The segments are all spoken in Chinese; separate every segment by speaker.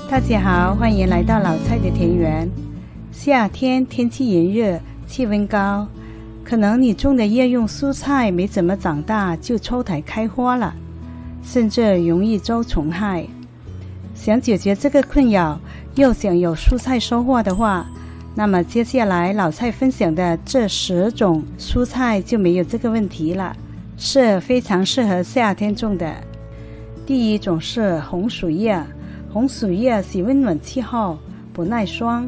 Speaker 1: 大家好，欢迎来到老蔡的田园。夏天天气炎热，气温高，可能你种的叶用蔬菜没怎么长大就抽苔开花了，甚至容易遭虫害。想解决这个困扰，又想有蔬菜收获的话，那么接下来老蔡分享的这10种蔬菜就没有这个问题了，是非常适合夏天种的。第一种是红薯叶。红薯叶喜温暖气候，不耐霜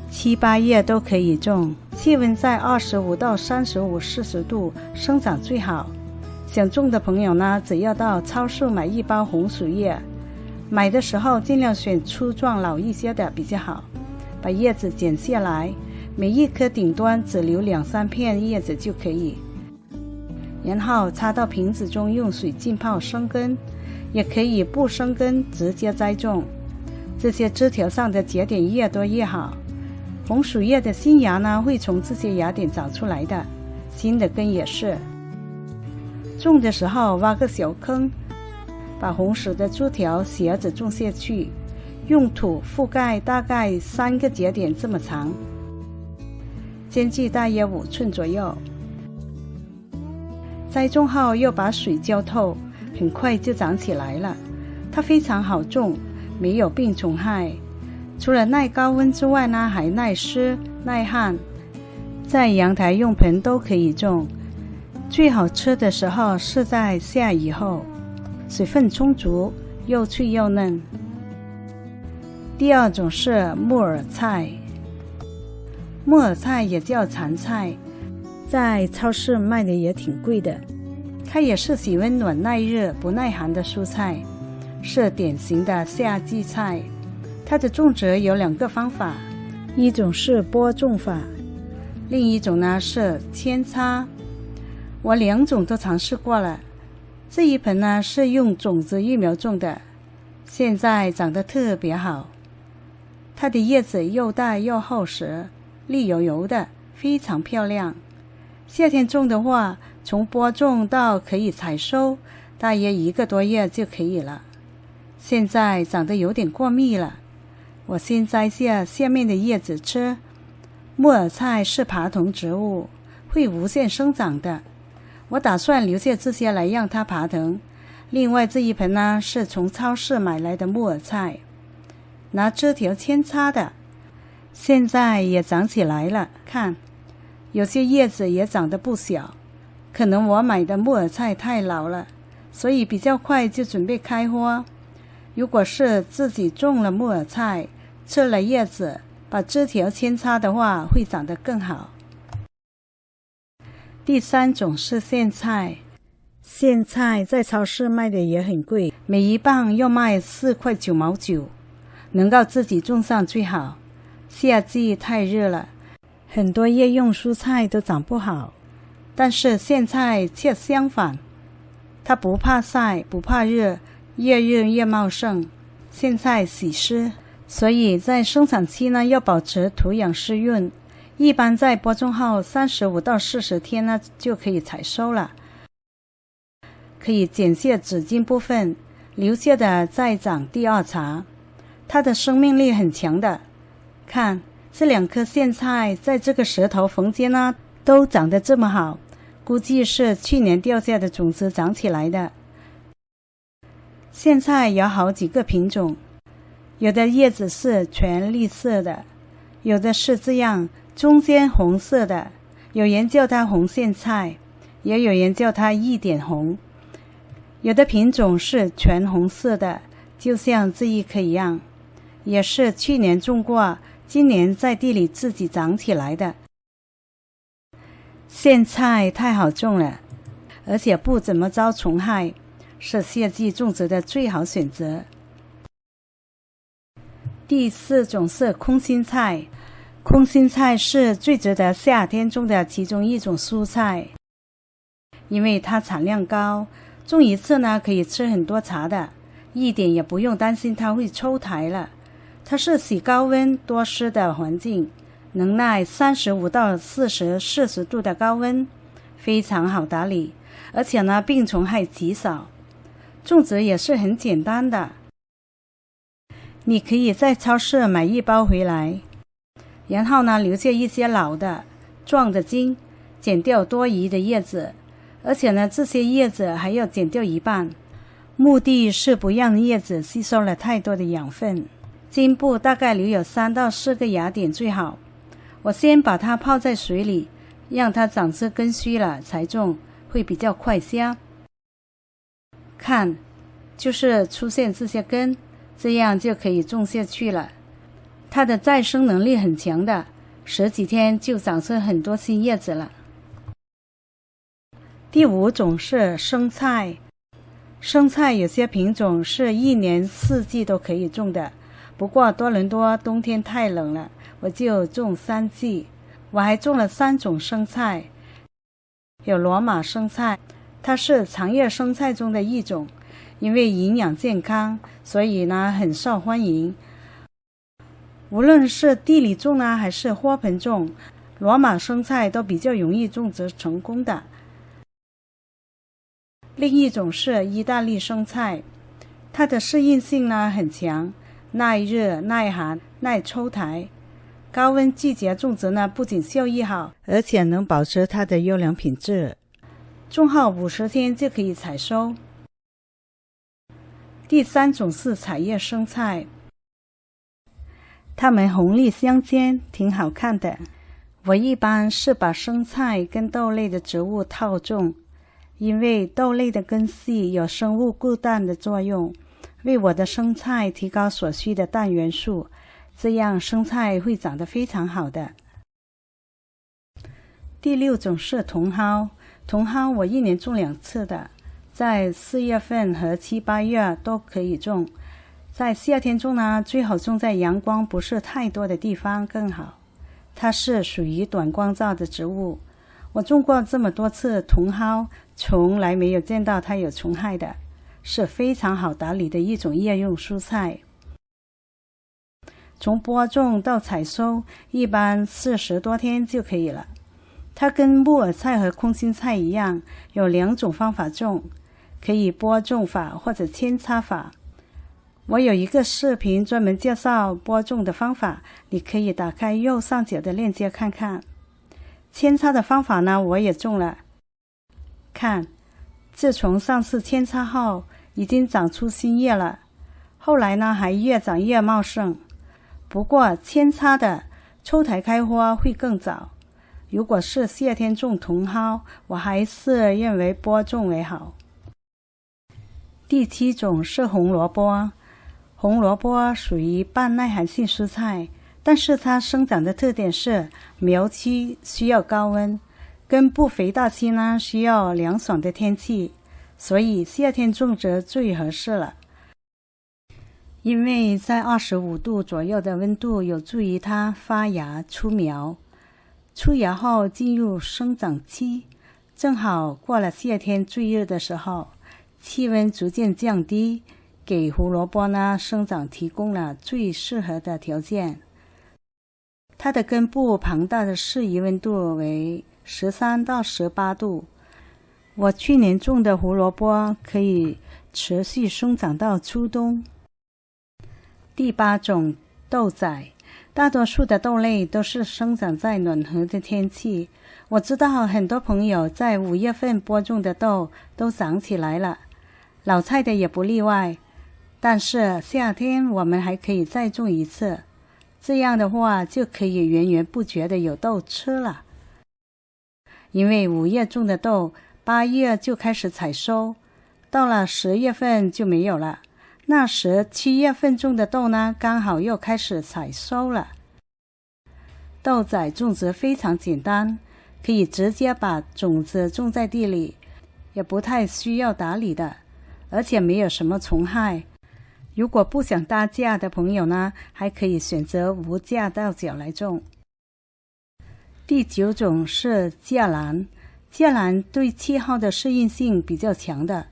Speaker 1: ，7、8月都可以种，气温在25到35、40度生长最好。想种的朋友呢，只要到超市买1包红薯叶，买的时候尽量选粗壮老一些的比较好。把叶子剪下来，每一颗顶端只留2、3片叶子就可以，然后插到瓶子中用水浸泡生根，也可以不生根直接栽种。这些枝条上的节点越多越好。红薯叶的新芽呢，会从这些芽点长出来的，新的根也是。种的时候挖个小坑，把红薯的枝条斜着种下去，用土覆盖大概3个节点这么长，间距大约5寸左右。栽种后又把水浇透，很快就长起来了。它非常好种，没有病虫害，除了耐高温之外呢，还耐湿耐旱，在阳台用盆都可以种。最好吃的时候是在下雨后，水分充足，又脆又嫩。第二种是木耳菜。木耳菜也叫蚕菜，在超市卖的也挺贵的。它也是喜温暖耐热不耐寒的蔬菜，是典型的夏季菜。它的种植有2个方法，一种是播种法，另一种呢是扦插。我2种都尝试过了。这一盆呢是用种子育苗种的，现在长得特别好。它的叶子又大又厚实，绿油油的，非常漂亮。夏天种的话，从播种到可以采收，大约1个多月就可以了。现在长得有点过密了，我先摘下面的叶子吃。木耳菜是爬藤植物，会无限生长的。我打算留下这些来让它爬藤。另外这一盆呢，是从超市买来的木耳菜，拿枝条扦插的，现在也长起来了。看，有些叶子也长得不小。可能我买的木耳菜太老了，所以比较快就准备开花。如果是自己种了木耳菜，吃了叶子，把枝条扦插的话，会长得更好。第3种是苋菜。苋菜在超市卖的也很贵，每1磅要卖4块9毛9，能够自己种上最好。夏季太热了，很多叶用蔬菜都长不好，但是苋菜却相反，它不怕晒不怕热，越热越茂盛。苋菜喜湿，所以在生长期呢要保持土壤湿润。一般在播种后35到40天呢就可以采收了。可以剪下籽茎部分，留下的再长第2茬。它的生命力很强的。看，这2颗苋菜在这个石头缝间呢都长得这么好，估计是去年掉下的种子长起来的。苋菜有好几个品种，有的叶子是全绿色的，有的是这样中间红色的，有人叫它红苋菜，也有人叫它一点红。有的品种是全红色的，就像这一颗一样，也是去年种过，今年在地里自己长起来的。苋菜太好种了，而且不怎么遭虫害，是夏季种植的最好选择。第4种是空心菜。空心菜是最值得夏天种的其中一种蔬菜，因为它产量高，种一次呢可以吃很多茬的，一点也不用担心它会抽苔了。它是喜高温多湿的环境，能耐35到40度的高温，非常好打理，而且呢病虫害极少。种植也是很简单的，你可以在超市买一包回来，然后呢留下一些老的壮的茎，剪掉多余的叶子，而且呢这些叶子还要剪掉一半，目的是不让叶子吸收了太多的养分。茎部大概留有3到4个芽点最好。我先把它泡在水里，让它长出根须了才种，会比较快些。看，就是出现这些根，这样就可以种下去了。它的再生能力很强的，10几天就长出很多新叶子了。第5种是生菜。生菜有些品种是一年4季都可以种的，不过多伦多冬天太冷了，我就种3季。我还种了3种生菜，有罗马生菜，它是长叶生菜中的一种，因为营养健康，所以呢很受欢迎。无论是地里种呢，还是花盆种，罗马生菜都比较容易种植成功的。另一种是意大利生菜，它的适应性呢很强，耐热、耐寒、耐抽苔。高温季节种植呢，不仅效益好，而且能保持它的优良品质。种后50天就可以采收。第3种是彩叶生菜，它们红绿相间，挺好看的。我一般是把生菜跟豆类的植物套种，因为豆类的根系有生物固氮的作用，为我的生菜提高所需的氮元素，这样生菜会长得非常好的。第6种是茼蒿。茼蒿我一年种2次的，在4月份和7、8月都可以种。在夏天种呢，最好种在阳光不是太多的地方更好。它是属于短光照的植物。我种过这么多次茼蒿，从来没有见到它有虫害的，是非常好打理的一种叶用蔬菜。从播种到采收一般40多天就可以了。它跟木耳菜和空心菜一样，有2种方法种，可以播种法或者扦插法。我有一个视频专门介绍播种的方法，你可以打开右上角的链接看看。扦插的方法呢，我也种了。看，自从上次扦插后，已经长出新叶了，后来呢还越长越茂盛。不过扦插的抽苔开花会更早。如果是夏天种茼蒿，我还是认为播种为好。第7种是红萝卜。红萝卜属于半耐寒性蔬菜，但是它生长的特点是苗期需要高温，根部肥大期呢需要凉爽的天气，所以夏天种植最合适了。因为在25度左右的温度有助于它发芽出苗。出芽后进入生长期，正好过了夏天最热的时候，气温逐渐降低，给胡萝卜呢生长提供了最适合的条件。它的根部庞大的适宜温度为13到18度。我去年种的胡萝卜可以持续生长到初冬。第8种豆仔。大多数的豆类都是生长在暖和的天气。我知道很多朋友在5月份播种的豆都长起来了，老菜的也不例外。但是夏天我们还可以再种一次，这样的话就可以源源不绝的有豆吃了。因为5月种的豆，8月就开始采收，到了10月份就没有了。那时7月份种的豆呢，刚好又开始采收了。豆仔种植非常简单，可以直接把种子种在地里，也不太需要打理的，而且没有什么虫害。如果不想搭架的朋友呢，还可以选择无架稻角来种。第9种是芥蓝。芥蓝对气候的适应性比较强的，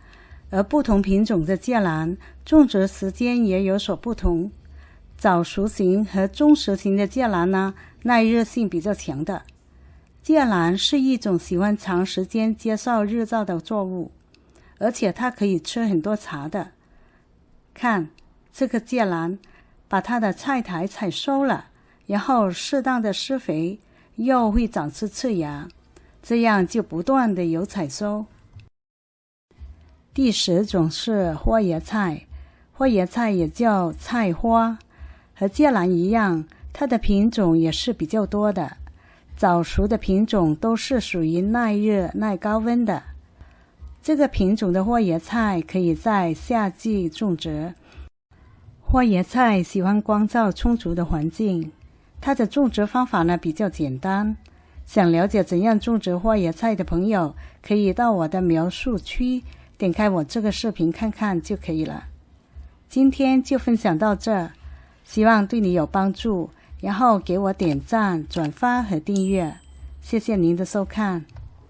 Speaker 1: 而不同品种的芥蓝种植时间也有所不同。早熟型和中熟型的芥蓝呢，耐热性比较强的。芥蓝是一种喜欢长时间接受日照的作物，而且它可以吃很多茶的。看这个芥蓝，把它的菜苔采收了，然后适当的施肥，又会长出刺芽，这样就不断的有采收。第10种是花椰菜，花椰菜也叫菜花，和芥蓝一样，它的品种也是比较多的。早熟的品种都是属于耐热耐高温的。这个品种的花椰菜可以在夏季种植。花椰菜喜欢光照充足的环境，它的种植方法呢比较简单。想了解怎样种植花椰菜的朋友，可以到我的描述区点开我这个视频看看就可以了。今天就分享到这，希望对你有帮助，然后给我点赞、转发和订阅，谢谢您的收看。